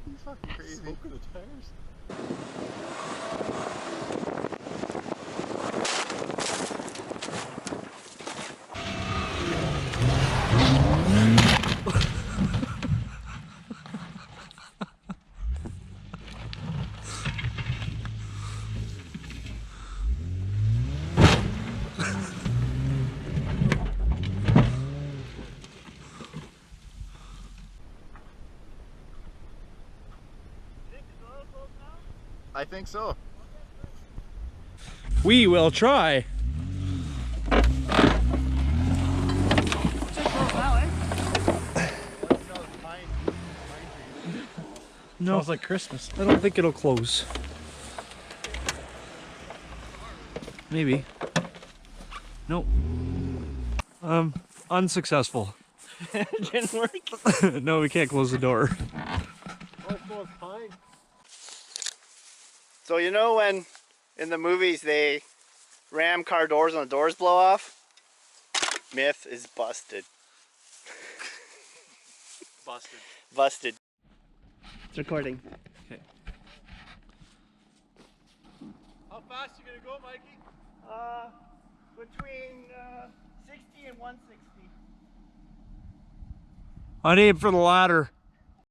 He's fucking crazy. Smoking the tires. I think so. We will try. No, smells like Christmas. I don't think it'll close. Maybe. Nope. Unsuccessful. It didn't work. No, we can't close the door. So you know when in the movies they ram car doors and the doors blow off? Myth is busted. Busted. Busted. It's recording. Okay. How fast you gonna go, Mikey? Between 60 and 160. I'd aim for the ladder.